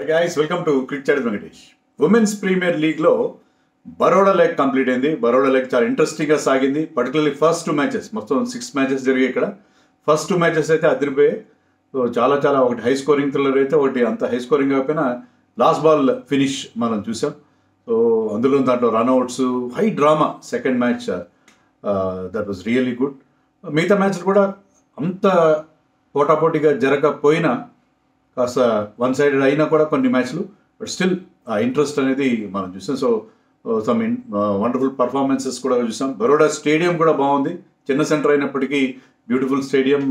Hi guys, welcome to Cricket Chat with Venkatesh. Women's premier లీగ్లో Baroda leg complete అయింది. Baroda leg చాలా ఇంట్రెస్టింగ్గా సాగింది. పర్టికులర్లీ ఫస్ట్ 2 మ్యాచెస్, మొత్తం 6 మ్యాచెస్ జరిగాయి ఇక్కడ. ఫస్ట్ 2 మ్యాచెస్ అయితే అదిరిపోయాయి. సో చాలా ఒకటి హై స్కోరింగ్ థ్రిల్లర్ అయితే, ఒకటి అంత హై స్కోరింగ్ కాకపోయినా లాస్ట్ బాల్ ఫినిష్ మనం చూసాం. సో అందులో దాంట్లో run outs, high drama. Second match that was really good. మిగతా మ్యాచ్లు కూడా అంత పోటాపోటీగా జరగకపోయినా, కాస్త వన్ సైడెడ్ అయినా కూడా కొన్ని మ్యాచ్లు, బట్ స్టిల్ ఆ ఇంట్రెస్ట్ అనేది మనం చూసాం. సో సమ్ వండర్ఫుల్ పర్ఫార్మెన్సెస్ కూడా చూసాం. బరోడా స్టేడియం కూడా బాగుంది. చిన్న సెంటర్ అయినప్పటికీ బ్యూటిఫుల్ స్టేడియం,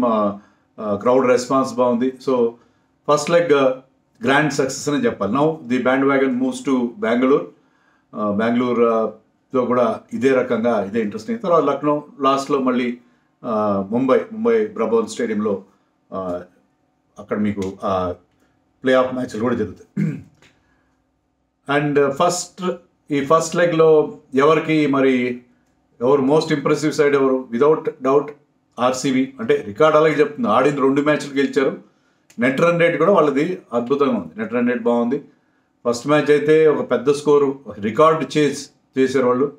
క్రౌడ్ రెస్పాన్స్ బాగుంది. So first leg grand success అని చెప్పాలి. Now the band wagon moves to Bengaluru. బెంగళూరులో కూడా ఇదే రకంగా ఇదే ఇంట్రెస్టింగ్. తర్వాత లక్నో, లాస్ట్లో మళ్ళీ ముంబై బ్రబోన్ స్టేడియంలో అక్కడ మీకు ప్లే ఆఫ్ మ్యాచ్లు కూడా జరుగుతాయి. అండ్ ఫస్ట్ లెగ్లో ఎవరు మోస్ట్ ఇంప్రెసివ్ సైడ్ ఎవరు? Without doubt RCB. అంటే రికార్డ్ అలాగే చెప్తుంది. ఆడిన 2 మ్యాచ్లు గెలిచారు. నెట్ రన్ రేట్ కూడా వాళ్ళది అద్భుతంగా ఉంది. నెట్ రన్ రేట్ బాగుంది. ఫస్ట్ మ్యాచ్ అయితే ఒక పెద్ద స్కోరు రికార్డ్ చేశారు వాళ్ళు.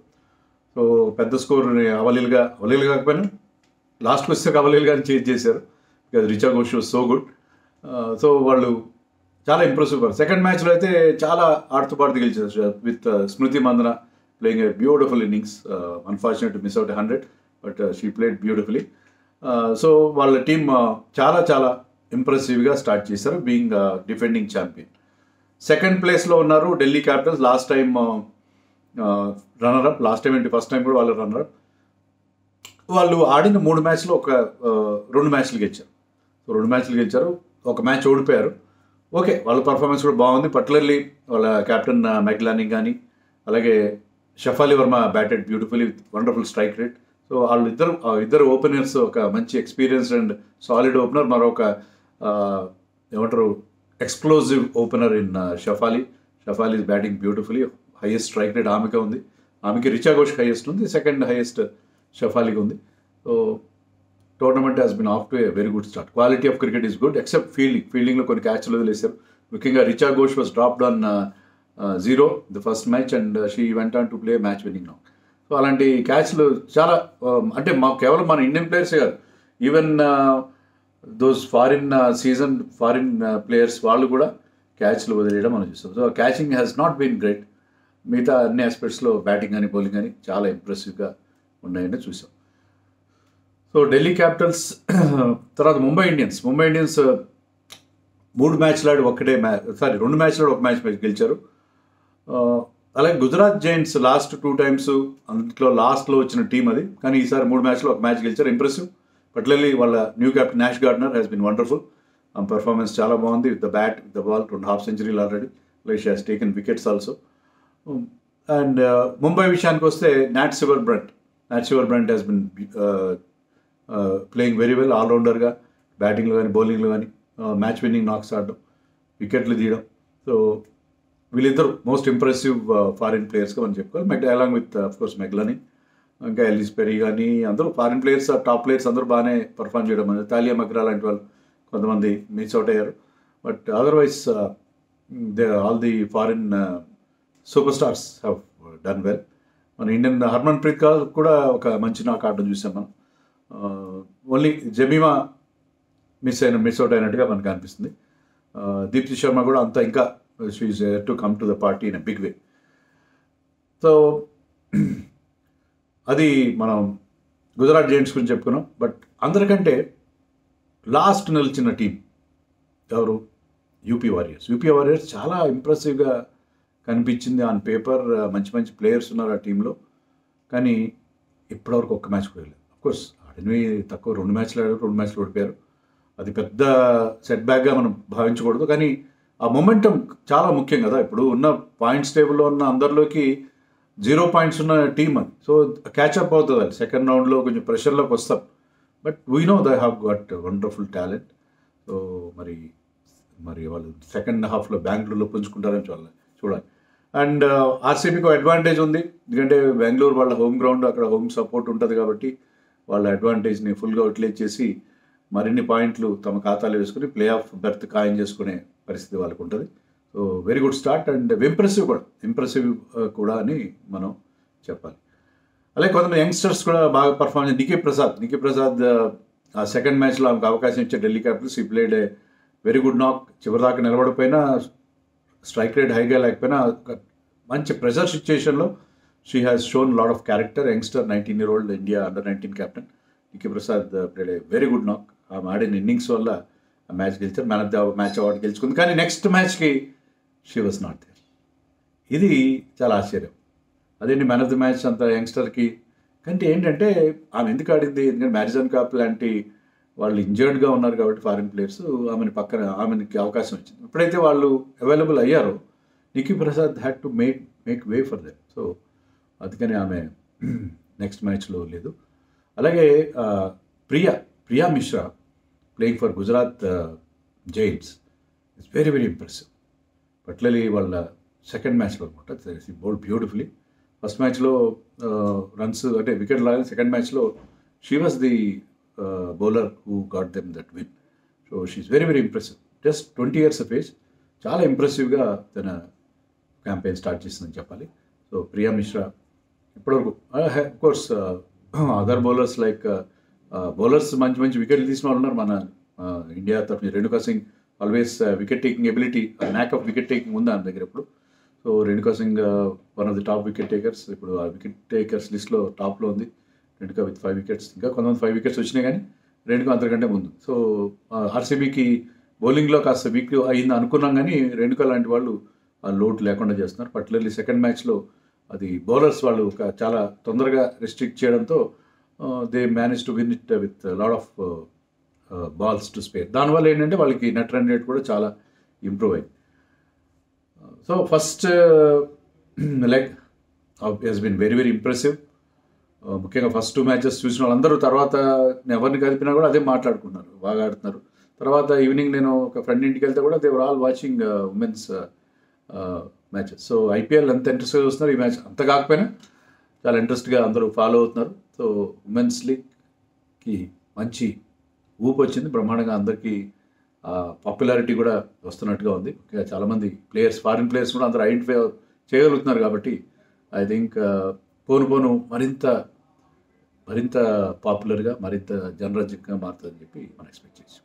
సో పెద్ద స్కోరుని అవలీలుగా కాకపోయినా లాస్ట్కి వస్తే అవలీలుగా చేజ్ చేశారు. Because Richa Ghosh was so good. So వాళ్ళు చాలా ఇంప్రెసివ్. సెకండ్ మ్యాచ్లో అయితే చాలా ఆడుతూ గెలిచారు with Smriti Mandhana playing a beautiful innings. Unfortunate miss out 100, but she played beautifully. So వాళ్ళ టీమ్ చాలా ఇంప్రెసివ్గా స్టార్ట్ చేశారు, బీయింగ్ డిఫెండింగ్ ఛాంపియన్. సెకండ్ ప్లేస్లో ఉన్నారు Delhi Capitals. Last time runner up. Last time ఏంటి, ఫస్ట్ టైం కూడా వాళ్ళు రన్నరప్. వాళ్ళు ఆడిన 3 మ్యాచ్లో 2 మ్యాచ్లు గెలిచారు. సో 2 మ్యాచ్లు గెలిచారు, ఒక మ్యాచ్ ఓడిపోయారు. ఓకే, వాళ్ళ పర్ఫార్మెన్స్ కూడా బాగుంది. పర్టికులర్లీ వాళ్ళ కెప్టెన్ మెగ్లానీ కానీ, అలాగే Shafali Verma batted beautifully with wonderful strike rate. So ఇద్దరు ఓపెనర్స్, ఒక మంచి ఎక్స్పీరియన్స్డ్ అండ్ సాలిడ్ ఓపెనర్, మరొక ఏమంటారు explosive opener in Shafali is batting beautifully. Highest strike rate ఆమెకే ఉంది. ఆమెకి రిచా ఘోష్ హైయెస్ట్ ఉంది, సెకండ్ హైయెస్ట్ షఫాలికి ఉంది. So tournament has been off to a very good start. Quality of cricket is good except ఫీల్డింగ్లో కొన్ని క్యాచ్లు వదిలేశారు. ముఖ్యంగా Richa Ghosh was dropped on 0 the first match and she went on to play match winning now. So అలాంటి క్యాచ్లు చాలా, అంటే కేవలం మన ఇండియన్ ప్లేయర్సే కాదు, ఈవెన్ దోస్ ఫారిన్ ప్లేయర్స్ వాళ్ళు కూడా క్యాచ్లు వదిలేయడం మనం చూస్తాం. So catching has not been great. మిగతా అన్ని ఆస్పెక్ట్స్లో బ్యాటింగ్ కానీ బౌలింగ్ కానీ చాలా ఇంప్రెసివ్గా ఉన్నాయని చూసాం. సో ఢిల్లీ క్యాపిటల్స్ తర్వాత ముంబై ఇండియన్స్ 3 మ్యాచ్లు ఆడి 2 మ్యాచ్లు ఆడి 1 మ్యాచ్ గెలిచారు. అలాగే గుజరాత్ జైంట్స్ లాస్ట్ 2 టైమ్స్, అందులో లాస్ట్లో వచ్చిన టీం అది, కానీ ఈసారి 3 మ్యాచ్లో 1 మ్యాచ్ గెలిచారు. ఇంప్రెసివ్. పర్టికులర్లీ వాళ్ళ new captain Ash Gardner has been wonderful. Performance చాలా బాగుంది. With the bat, with the ball, 2 half సెంచరీలు already. Like she has taken wickets also. And Mumbai విషయానికి వస్తే Nat Sciver Brunt has been playing very well, ఆల్రౌండర్గా బ్యాటింగ్లో కానీ బౌలింగ్లో కానీ మ్యాచ్ విన్నింగ్ నాక్స్ ఆడడం, వికెట్లు తీయడం. సో వీళ్ళిద్దరు మోస్ట్ ఇంప్రెసివ్ ఫారిన్ ప్లేయర్స్గా మనం చెప్పుకోవాలి. అలాంగ్ విత్ అఫ్కోర్స్ మెగ్లానీ, ఇంకా ఎల్విస్ పెరీ కానీ అందరూ ఫారిన్ ప్లేయర్స్, టాప్ ప్లేయర్స్ అందరూ బాగానే పర్ఫామ్ చేయడం. తాలియా మగ్రా లాంటి వాళ్ళు కొంతమంది మిస్ అవుట్ అయ్యారు. But otherwise all the foreign super stars have done well. మన ఇండియన్ హర్మన్ ప్రీత్ కౌర్ కూడా ఒక మంచి నాక్ ఆడడం చూసాం మనం. ఓన్లీ జమీమా మిస్ అవుట్ అయినట్టుగా మనకు అనిపిస్తుంది. దీప్తి శర్మ కూడా అంతా ఇంకా she is to come to the party in a big way. So అది మనం గుజరాత్ జైంట్స్ గురించి చెప్పుకున్నాం. బట్ అందరికంటే లాస్ట్ నిలిచిన టీం ఎవరు? యూపీ వారియర్స్ చాలా ఇంప్రెసివ్గా కనిపించింది ఆన్ పేపర్. మంచి ప్లేయర్స్ ఉన్నారు ఆ టీంలో, కానీ ఇప్పటివరకు 1 మ్యాచ్ కూడా వెళ్ళలేదు. అఫ్కోర్స్ ఆడినవి తక్కువ, 2 మ్యాచ్లు ఆడారు, 2 మ్యాచ్లు ఓడిపోయారు. అది పెద్ద సెట్ బ్యాక్గా మనం భావించకూడదు, కానీ ఆ మొమెంటం చాలా ముఖ్యం కదా. ఇప్పుడు ఉన్న పాయింట్స్ టేబుల్లో ఉన్న అందరిలోకి 0 పాయింట్స్ ఉన్న టీం అది. సో క్యాచప్ అవుతుంది అది. సెకండ్ రౌండ్లో కొంచెం ప్రెషర్లోకి వస్తాం. But we know they have got wonderful talent. So మరి వాళ్ళు సెకండ్ హాఫ్లో బెంగళూరులో పుంజుకుంటారని చూడాలి. అండ్ ఆర్సీబీకి అడ్వాంటేజ్ ఉంది, ఎందుకంటే బెంగళూరు వాళ్ళ హోమ్ గ్రౌండ్, అక్కడ హోమ్ సపోర్ట్ ఉంటుంది కాబట్టి వాళ్ళ అడ్వాంటేజ్ని ఫుల్గా యూటిలైజ్ చేసి మరిన్ని పాయింట్లు తమ ఖాతాలో వేసుకుని ప్లే ఆఫ్ బెర్త్ ఖాయం చేసుకునే పరిస్థితి వాళ్ళకు ఉంటుంది. So very good start and impressive కూడా అని మనం చెప్పాలి. అలాగే కొంతమంది యంగ్స్టర్స్ కూడా బాగా పర్ఫార్మ్ చేసి నికీ ప్రసాద్ ఆ సెకండ్ మ్యాచ్లో ఆమెకు అవకాశం ఇచ్చే ఢిల్లీ క్యాపిటల్స్. ఈ played a very good knock. చివరిదాకా నిలబడిపోయినా, స్ట్రైక్ రేట్ హైగా లేకపోయినా ఒక మంచి ప్రెషర్ సిచ్యుయేషన్లో she has shown lot of character. Youngster 19-year-old India అండర్-19 captain Niki Prasad played a very good knock. ఆమె ఆడిన ఇన్నింగ్స్ వల్ల ఆ మ్యాచ్ గెలిచారు. Man of the match award గెలుచుకుంది. కానీ నెక్స్ట్ మ్యాచ్కి షీ వాజ్ నాట్ దేర్. ఇది చాలా ఆశ్చర్యం. అదేంటి మ్యాన్ ఆఫ్ ద మ్యాచ్ అంత యంగ్స్టర్కి కంటే ఏంటంటే ఆమె ఎందుకు ఆడింది? ఎందుకంటే మ్యారిజన్ కాప్ లాంటి వాళ్ళు ఇంజర్డ్గా ఉన్నారు కాబట్టి ఫారిన్ ప్లేయర్స్ ఆమెకి అవకాశం వచ్చింది. ఎప్పుడైతే వాళ్ళు అవైలబుల్ అయ్యారో Niki Prasad had to make way for them. So అందుకని ఆమె నెక్స్ట్ మ్యాచ్లో లేదు. అలాగే Priya Mishra playing for Gujarat Giants it's very very impressive. Particularly వాళ్ళ సెకండ్ మ్యాచ్లో అనమాట బౌల్డ్ బ్యూటిఫుల్లీ. ఫస్ట్ మ్యాచ్లో రన్స్ అంటే వికెట్ లాగా, సెకండ్ మ్యాచ్లో she was the bowler who got them that win. So she's very very impressive. Just 20 years of age. చాలా ఇంప్రెసివ్గా తన campaign start చేసిందని చెప్పాలి. సో ప్రియా మిశ్రా ఇప్పటివరకు course other bowlers like bowlers మంచి వికెట్లు తీసిన వాళ్ళు ఉన్నారు మన ఇండియా తరఫున. Renuka Singh always wicket taking ability, knack of wicket taking ఉంది ఆమె దగ్గర ఇప్పుడు. So Renuka Singh one of the top wicket takers. ఇప్పుడు ఆ వికెట్ టేకర్స్ లిస్ట్లో టాప్లో ఉంది రేణుకా విత్ 5 wickets. ఇంకా కొంతమంది 5 wickets వచ్చినాయి కానీ రేణుకా అంతకంటే ముందు. సో ఆర్సీబీకి బౌలింగ్లో కాస్త వీక్ అయింది అనుకున్నాం కానీ రేణుకా లాంటి వాళ్ళు ఆ లోటు లేకుండా చేస్తున్నారు. పర్టికులర్లీ సెకండ్ మ్యాచ్లో అది బౌలర్స్ వాళ్ళు చాలా తొందరగా రెస్ట్రిక్ట్ చేయడంతో they manage to win it with lot of balls to spare. దానివల్ల ఏంటంటే వాళ్ళకి నెట్ రన్ రేట్ కూడా చాలా ఇంప్రూవ్ అయింది. So first leg has been very very impressive. ముఖ్యంగా ఫస్ట్ 2 matches చూసిన వాళ్ళందరూ తర్వాత ఎవరిని కలిపినా కూడా అదే మాట్లాడుకున్నారు, బాగా ఆడుతున్నారు. తర్వాత ఈవినింగ్ నేను ఒక ఫ్రెండ్ ఇంటికి వెళ్తే కూడా they're all watching women's matches. So IPL ఎంత ఇంట్రెస్ట్గా చూస్తున్నారు, ఈ మ్యాచ్ అంత కాకపోయినా చాలా ఇంట్రెస్ట్గా అందరూ ఫాలో అవుతున్నారు. సో ఉమెన్స్ లీగ్కి మంచి ఊపు వచ్చింది బ్రహ్మాండంగా. అందరికీ పాపులారిటీ కూడా వస్తున్నట్టుగా ఉంది. ముఖ్యంగా చాలామంది ప్లేయర్స్, ఫారిన్ ప్లేయర్స్ కూడా అందరూ ఐడెంటిఫై చేయగలుగుతున్నారు కాబట్టి ఐ థింక్ పోను మరింత పాపులర్గా, మరింత జనరంజకంగా మారుతుందని చెప్పి మనం ఎక్స్పెక్ట్ చేసాం.